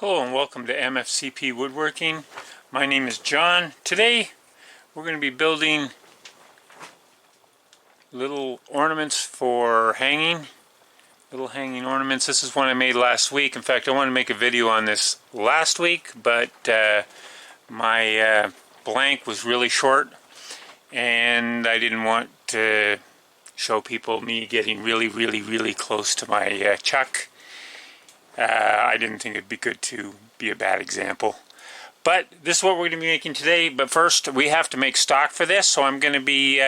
Hello and welcome to MFCP Woodworking. My name is John. Today we're going to be building little ornaments for hanging. Little hanging ornaments. This is one I made last week. In fact, I wanted to make a video on this last week, but my blank was really short and I didn't want to show people me getting really close to my chuck. I didn't think it'd be good to be a bad example. But this is what we're going to be making today. But first, we have to make stock for this. So I'm going to be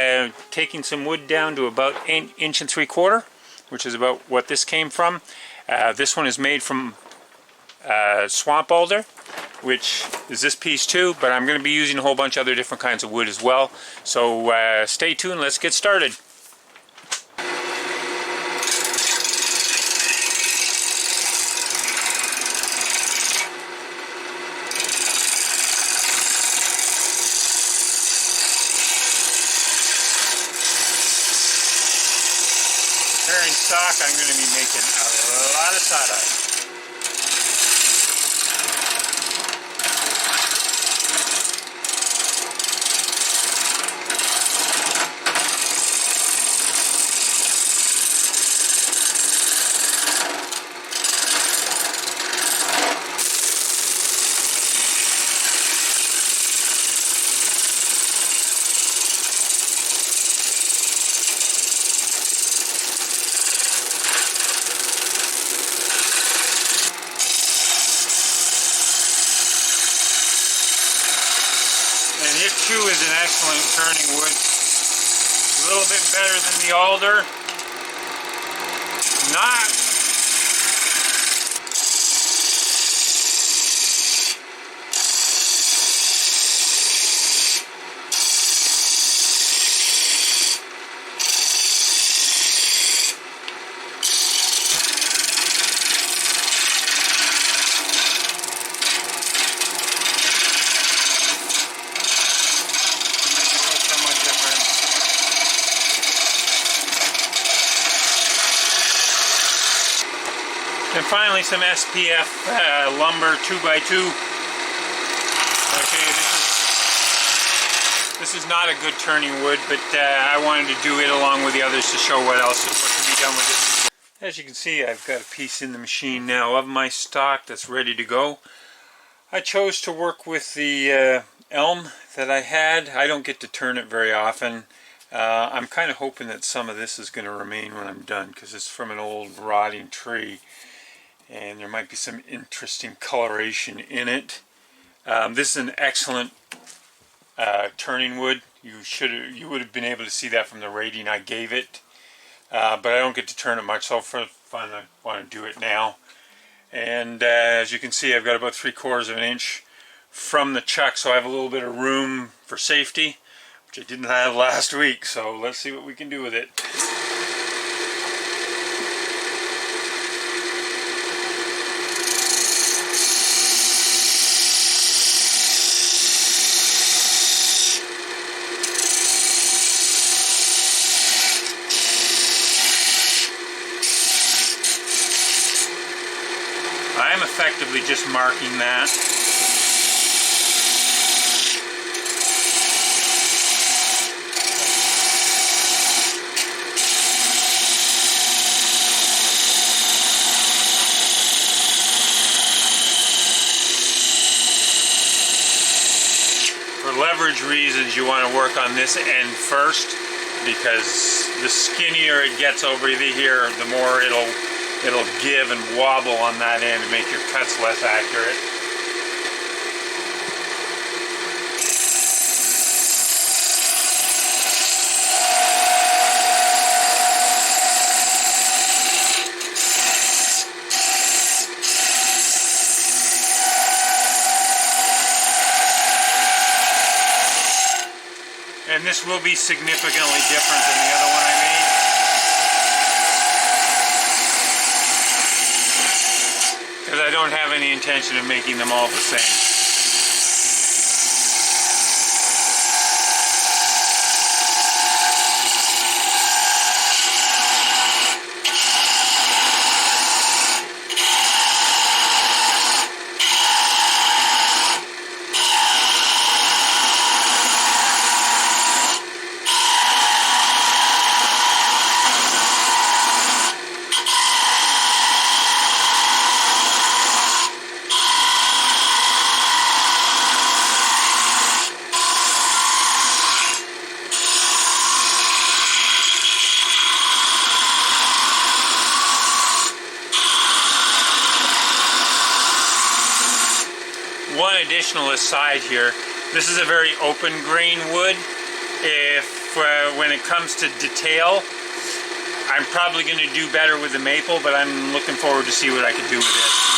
taking some wood down to about 1 3/4 inches, which is about what this came from. This one is made from swamp alder, which is this piece too. But I'm going to be using a whole bunch of other different kinds of wood as well. So stay tuned. Let's get started. Preparing stock, I'm going to be making a lot of sawdust. And it too is an excellent turning wood. A little bit better than the alder. Not And finally some SPF Lumber 2x2. Okay, this is not a good turning wood, but I wanted to do it along with the others to show what can be done with it. As you can see, I've got a piece in the machine now of my stock that's ready to go. I chose to work with the elm that I had. I don't get to turn it very often. I'm kind of hoping that some of this is going to remain when I'm done, because it's from an old rotting tree. And there might be some interesting coloration in it. This is an excellent turning wood. You would have been able to see that from the rating I gave it. But I don't get to turn it much, so for fun I want to do it now. And as you can see, I've got about 3/4 inch from the chuck, so I have a little bit of room for safety, which I didn't have last week. So let's see what we can do with it. I'm effectively just marking that. For leverage reasons, you want to work on this end first, because the skinnier it gets over here, the more it'll give and wobble on that end and make your cuts less accurate. And this will be significantly different than the other one I made. Because I don't have any intention of making them all the same. one additional aside here. This is a very open grain wood. If when it comes to detail, I'm probably going to do better with the maple, but I'm looking forward to see what I can do with it.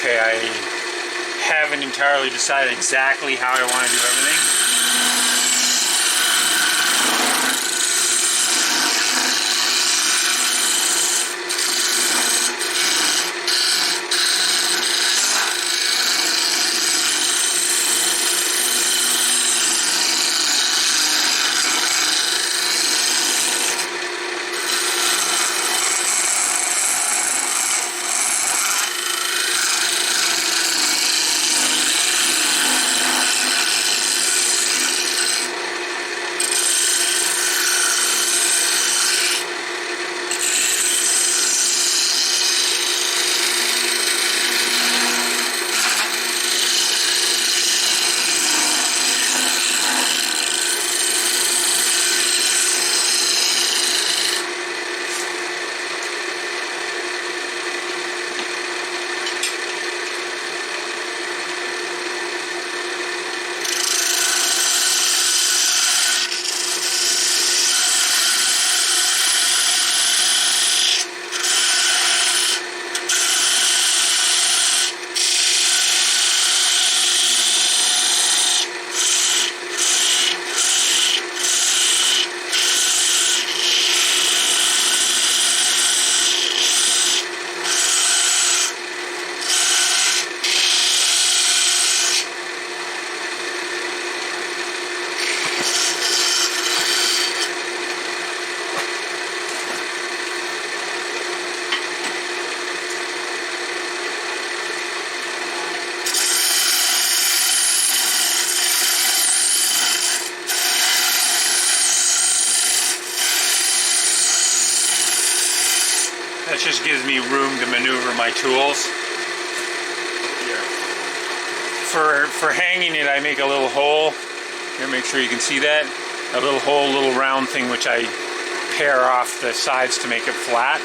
Okay, I haven't entirely decided exactly how I want to do everything. my tools. Here. For hanging it, I make a little hole. Here, make sure you can see that. A little hole, little round thing, which I pare off the sides to make it flat.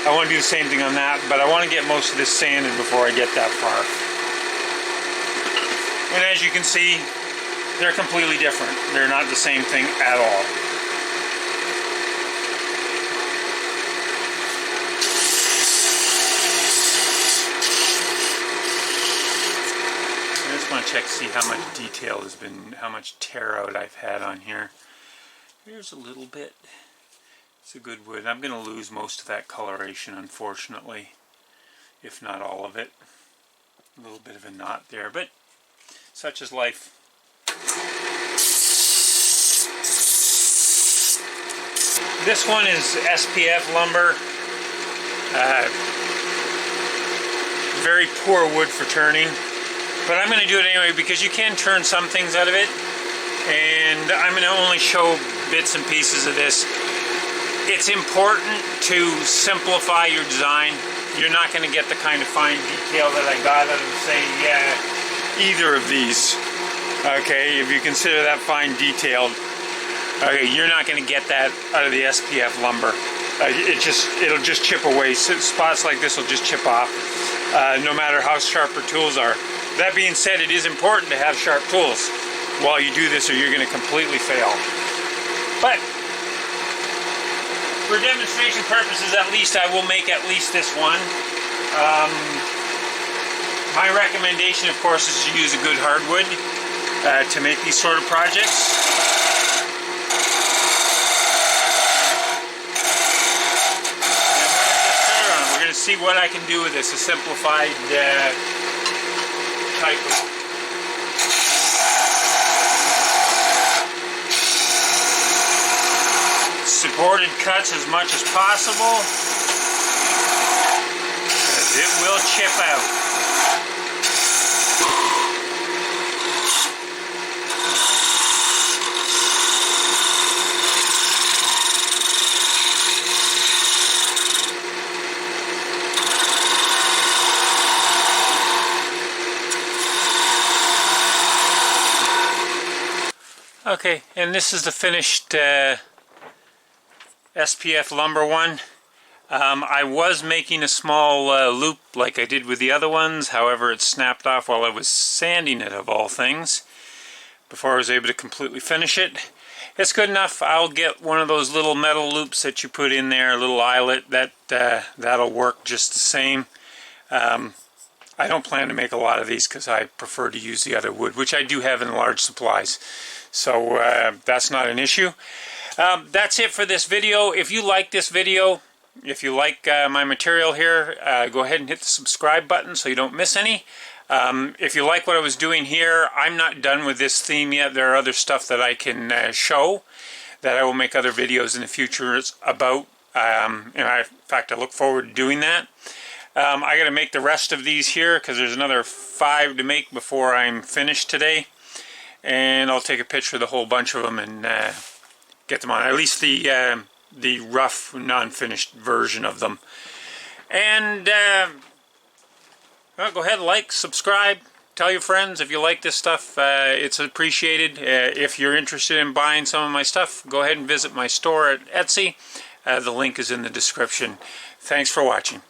I want to do the same thing on that, but I want to get most of this sanded before I get that far. And as you can see, they're completely different. They're not the same thing at all. I just want to check to see how much detail has been, how much tear out I've had on here. Here's a little bit. It's a good wood. I'm going to lose most of that coloration, unfortunately, if not all of it. A little bit of a knot there, but such is life. This one is SPF Lumber. Very poor wood for turning, but I'm going to do it anyway because you can turn some things out of it, and I'm going to only show bits and pieces of this. It's important to simplify your design. You're not going to get the kind of fine detail that I got out of, say, either of these. Okay, if you consider that fine detailed, okay, you're not going to get that out of the SPF Lumber. It'll just chip away. Spots like this will just chip off, no matter how sharp your tools are. That being said, it is important to have sharp tools while you do this, or you're going to completely fail. But for demonstration purposes, at least, I will make at least this one. My recommendation, of course, is to use a good hardwood to make these sort of projects. And we're going to see what I can do with this, a simplified type of supported cuts as much as possible, because it will chip out. Okay, and this is the finished SPF Lumber one. I was making a small loop like I did with the other ones, however it snapped off while I was sanding it, of all things, before I was able to completely finish it. It's good enough. I'll get one of those little metal loops that you put in there, a little eyelet, that'll work just the same. I don't plan to make a lot of these because I prefer to use the other wood, which I do have in large supplies, so that's not an issue. That's it for this video. If you like this video, if you like my material here, go ahead and hit the subscribe button so you don't miss any. If you like what I was doing here, I'm not done with this theme yet. There are other stuff that I can show that I will make other videos in the future about. In fact, I look forward to doing that. I got to make the rest of these here because there's another 5 to make before I'm finished today. And I'll take a picture of the whole bunch of them and get them on, at least the rough, non-finished version of them. And well, go ahead, like, subscribe, tell your friends if you like this stuff. It's appreciated. If you're interested in buying some of my stuff, go ahead and visit my store at Etsy. The link is in the description. Thanks for watching.